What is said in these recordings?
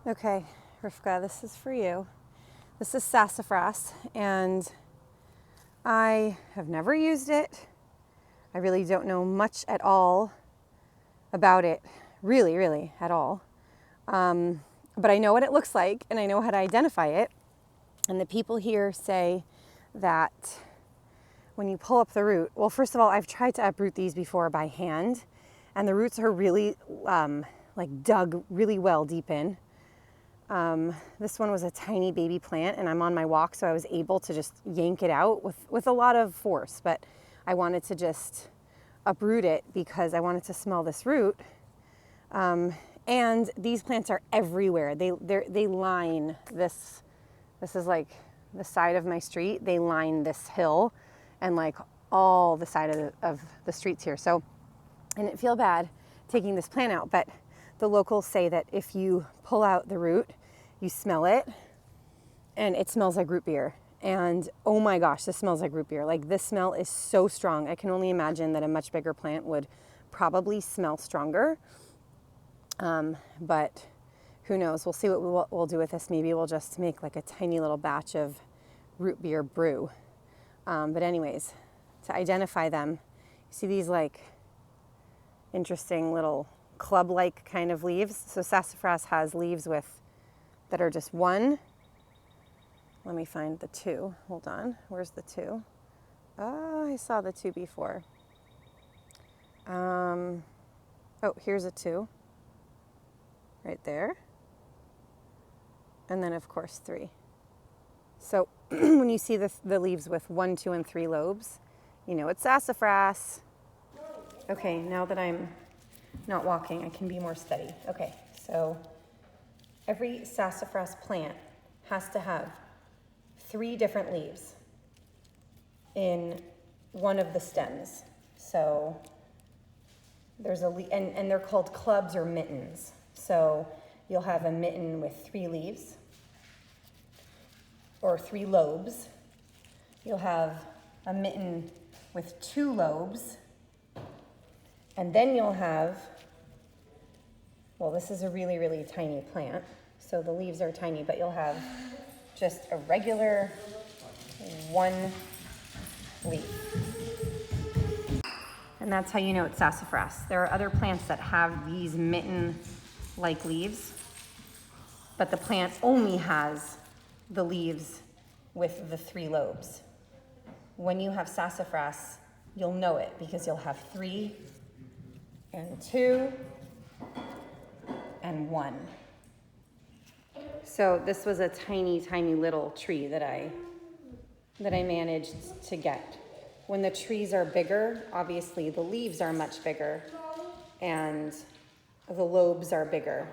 Okay, Rivka, this is for you. This is Sassafras, and I have never used it. I really don't know much at all about it, really at all. But I know what it looks like, and I know how to identify it. And the people here say that when you pull up the root, well, first of all, I've tried to uproot these before by hand, and the roots are really like dug really well deep in. This one was a tiny baby plant, and I'm on my walk, so I was able to just yank it out with a lot of force, but I wanted to just uproot it because I wanted to smell this root. And these plants are everywhere. They line this is like the side of my street. They line this hill and like all the side of the streets here. So I didn't feel bad taking this plant out, but the locals say that if you pull out the root, you smell it, and it smells like root beer. And oh my gosh, this smells like root beer. Like, this smell is so strong. I can only imagine that a much bigger plant would probably smell stronger. But who knows? We'll see what we'll do with this. Maybe we'll just make like a tiny little batch of root beer brew. But anyways, to identify them, you see these like interesting little club-like kind of leaves. So sassafras has leaves that are just one. Let me find the two. Hold on. Where's the two? Oh, I saw the two before. Oh, here's a two. Right there. And then, of course, three. So when you see the leaves with 1, 2, and 3 lobes, you know it's sassafras. Okay, now that I'm not walking, I can be more steady. Okay, so every sassafras plant has to have 3 different leaves in one of the stems. So there's and they're called clubs or mittens. So you'll have a mitten with 3 leaves or 3 lobes. You'll have a mitten with 2 lobes. And then you'll have, well, this is a really tiny plant, so the leaves are tiny, but you'll have just a regular 1 leaf. And that's how you know it's sassafras. There are other plants that have these mitten-like leaves, but the plant only has the leaves with the 3 lobes. When you have sassafras, you'll know it because you'll have 3 and 2 and 1. So this was a tiny little tree that I managed to get. When the trees are bigger, obviously the leaves are much bigger and the lobes are bigger.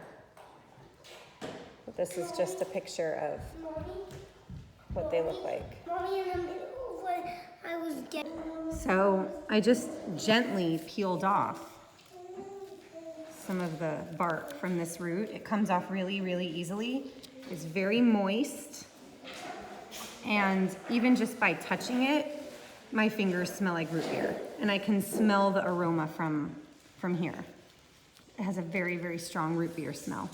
But this is just a picture of what they look like. Mommy, in the middle of what I was getting. So I just gently peeled off some of the bark from this root. It comes off really easily. It's very moist. And even just by touching it, my fingers smell like root beer. And I can smell the aroma from here. It has a very strong root beer smell.